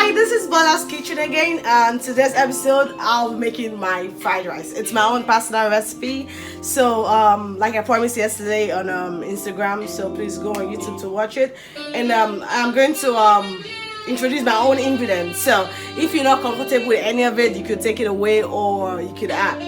Hi, this is Bola's Kitchen again, and today's episode I'll be making my fried rice. It's my own personal recipe, so like I promised yesterday on Instagram, so please go on YouTube to watch it. And I'm going to introduce my own ingredients. So if you're not comfortable with any of it, you could take it away or you could add.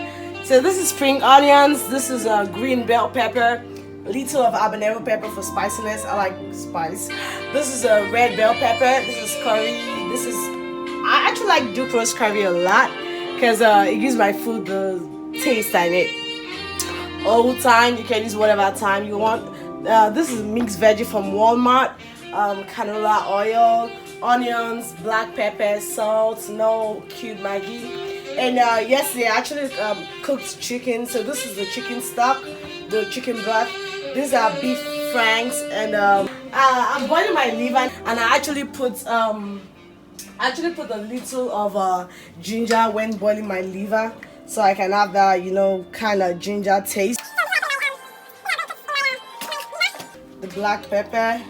So this is spring onions, this is green bell pepper, little of habanero pepper for spiciness. I like spice. This is a red bell pepper. This is curry. This is, I actually like Duke roast curry a lot because it gives my food the taste I need. All time, you can use whatever time you want. This is mixed veggie from Walmart. Canola oil, onions, black pepper, salt, no cube Maggi. And yesterday I actually cooked chicken. So this is the chicken stock, the chicken broth. These are beef franks, and I'm boiling my liver, and I actually put a little of ginger when boiling my liver, so I can have that, you know, kind of ginger taste. The black pepper,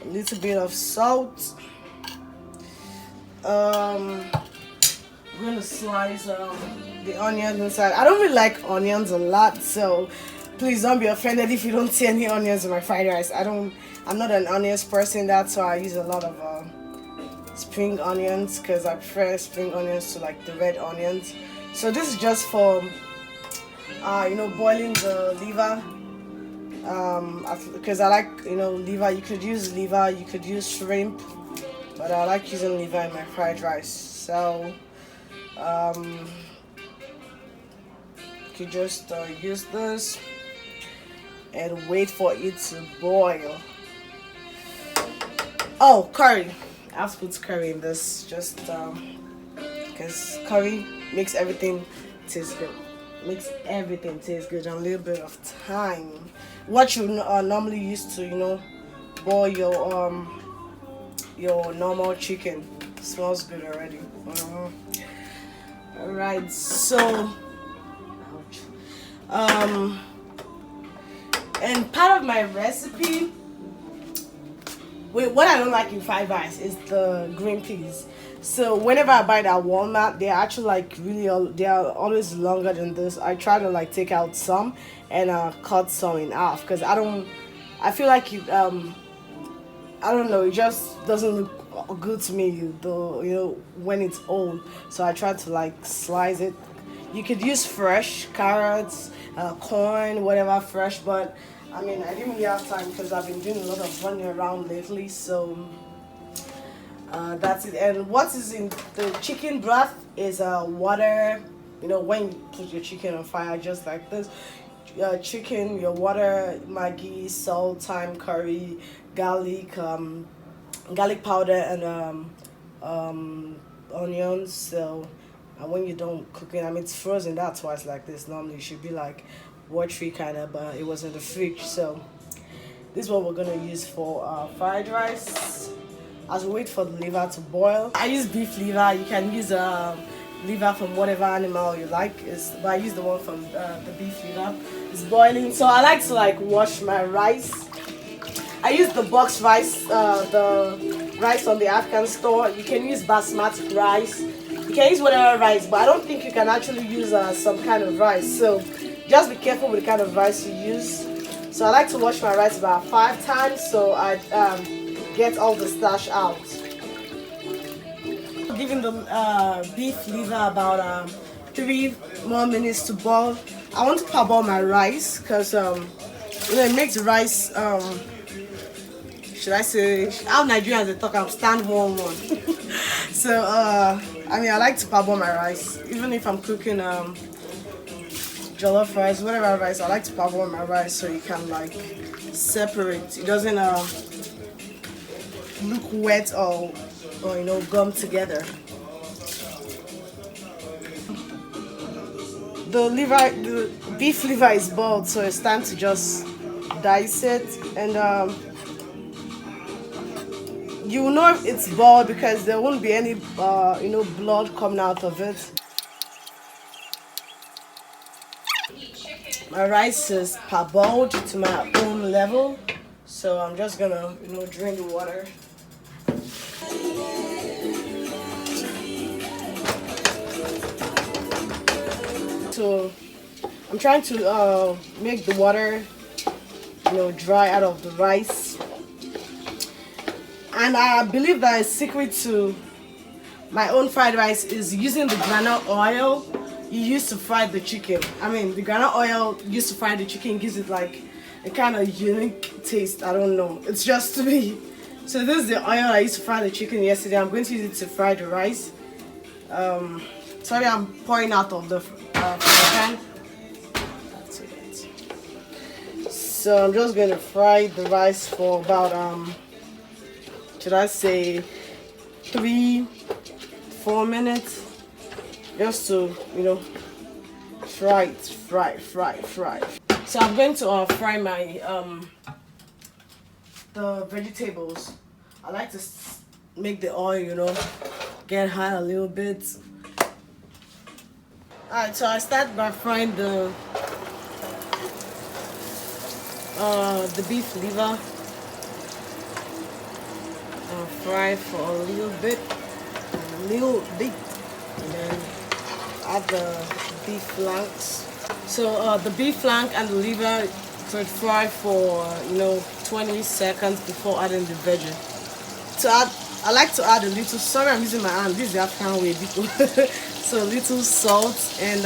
a little bit of salt. I'm gonna slice the onions inside. I don't really like onions a lot, so please don't be offended if you don't see any onions in my fried rice. I'm not an onions person. That's why I use a lot of spring onions, because I prefer spring onions to like the red onions. So this is just for you know, boiling the liver, because I like, you know, liver. You could use liver, you could use shrimp, but I like using liver in my fried rice. So you could just use this and wait for it to boil. Oh, curry. I have to put curry in this, just because curry makes everything taste good. Makes everything taste good. And a little bit of thyme. What you normally use to, you know, boil your normal chicken. It smells good already. Alright, so and part of my recipe, what I don't like in fried rice is the green peas. So whenever I buy it at Walmart, they're actually like they are always longer than this. I try to like take out some and cut some in half, because I feel like it, I don't know, it just doesn't look good to me, though, you know, when it's old. So I try to like slice it. You could use fresh carrots, corn, whatever fresh, but I mean, I didn't really have time because I've been doing a lot of running around lately. So that's it. And what is in the chicken broth is water. You know, when you put your chicken on fire, just like this, chicken, your water, Maggi, salt, thyme, curry, garlic, garlic powder, and onions. So when you don't cook it, I mean, it's frozen, that's why it's like this. Normally it should be like watery kind of, but it was in the fridge. So this is what we're gonna use for fried rice as we wait for the liver to boil. I use beef liver. You can use liver from whatever animal you like, but I use the one from the beef liver. It's boiling, so I like to like wash my rice. I use the box rice, the rice from the African store. You can use basmati rice. You can use whatever rice, but I don't think you can actually use some kind of rice. So just be careful with the kind of rice you use. So I like to wash my rice about 5 times, so I get all the starch out. Giving the beef liver about 3 more minutes to boil. I want to parboil my rice because you know, it makes the rice, should I say, how Nigerians they talk, I'm stand 1-1. So I mean, I like to parboil my rice, even if I'm cooking jollof rice, whatever rice. I like to parboil my rice so you can like separate. It doesn't look wet or you know, gum together. The beef liver is boiled, so it's time to just dice it, and you will know if it's boiled because there won't be any you know, blood coming out of it. My rice is parboiled to my own level, so I'm just gonna, you know, drain the water. trying to make the water, dry out of the rice. And I believe that a secret to my own fried rice is using the groundnut oil you used to fry the chicken. I mean, the groundnut oil used to fry the chicken gives it like a kind of unique taste. I don't know. It's just to me. So this is the oil I used to fry the chicken yesterday. I'm going to use it to fry the rice. Sorry, I'm pouring out of the pan. That's it. So I'm just going to fry the rice for about should I say 3-4 minutes, just to fry. So I'm going to fry my the vegetables. I like to make the oil get hot a little bit. Alright, so I start by frying the beef liver. I'll fry for a little bit, and then add the beef flanks. So the beef flank and the liver should fry for 20 seconds before adding the veggie. I like to add a little. Sorry, I'm using my hand. This is the African way, people. So a little salt and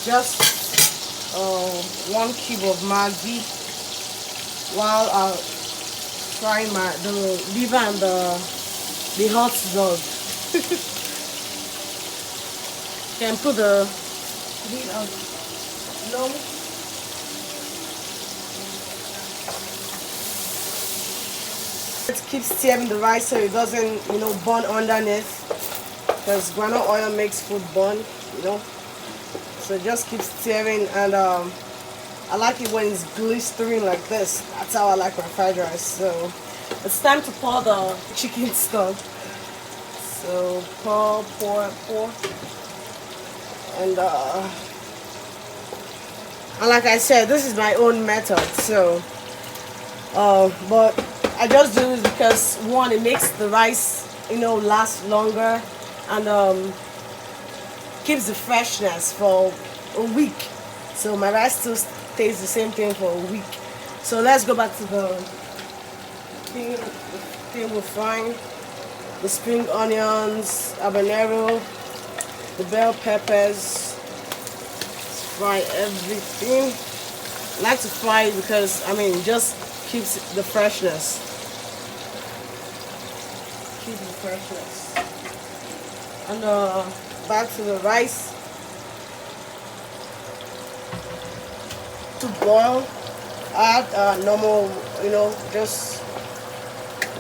just 1 cube of Maggi while I frying the liver and the hot dog. Can put the heat on low. Let's keep stirring the rice so it doesn't burn underneath, because groundnut oil makes food burn. So just keep stirring, and I like it when it's glistering like this. That's how I like my fried rice. So it's time to pour the chicken stock. So pour. And like I said, this is my own method. So but I just do this because, one, it makes the rice last longer, and keeps the freshness for a week. So my rice still stays the same thing for a week. So let's go back to the thing we're frying. The spring onions, habanero, the bell peppers. Let's fry everything. I like to fry it because it just keeps the freshness. And back to the rice. To boil, add normal, just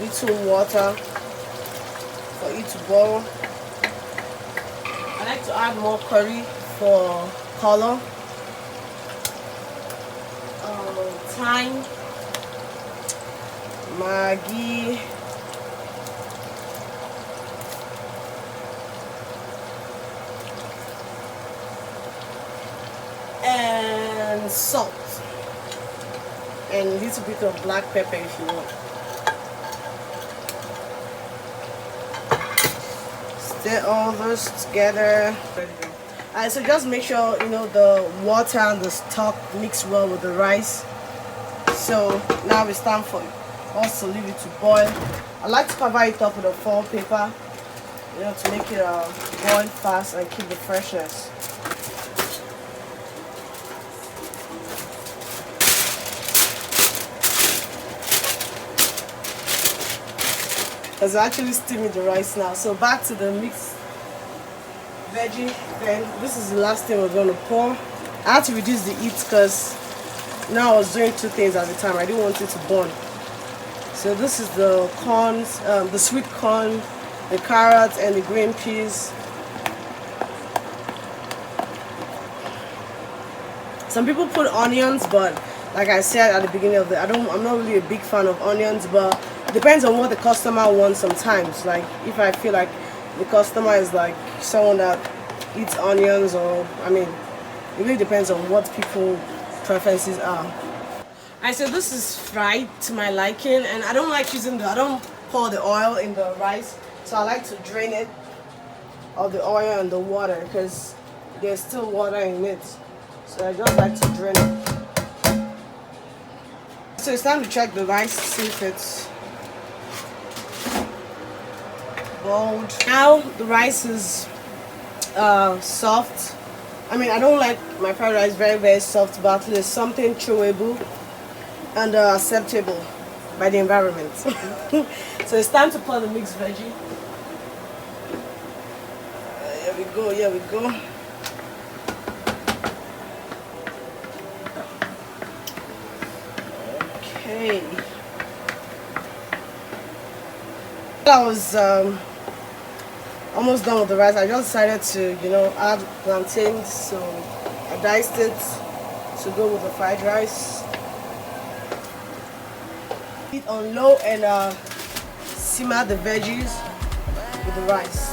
little water for it to boil. I like to add more curry for color. Thyme, Maggi, and salt, and a little bit of black pepper if you want. Stir all those together. Alright, so just make sure the water and the stock mix well with the rice. So now it's time for us to leave it to boil. I like to cover it up with a foil paper, to make it boil fast and keep the freshness. Because I'm actually steaming the rice now. So back to the mixed veggie. Then this is the last thing we're going to pour. I had to reduce the heat because now I was doing 2 things at a time. I didn't want it to burn. So this is the corns, the sweet corn, the carrots, and the green peas. Some people put onions, but like I said at the beginning of I'm not really a big fan of onions, but it depends on what the customer wants sometimes. Like if I feel like the customer is like someone that eats onions, or it really depends on what people's preferences are. Alright, so this is fried to my liking, and I don't like I don't pour the oil in the rice, so I like to drain it of the oil and the water, because there's still water in it, so I just like to drain it. So it's time to check the rice, see if it's boiled. Now the rice is soft. I mean, I don't like my fried rice very soft, but at least something chewable and acceptable by the environment. So it's time to pour the mixed veggie. Here we go, here we go. Okay. I was almost done with the rice. I just decided to, add plantains, so I diced it to go with the fried rice. Heat on low and simmer the veggies with the rice.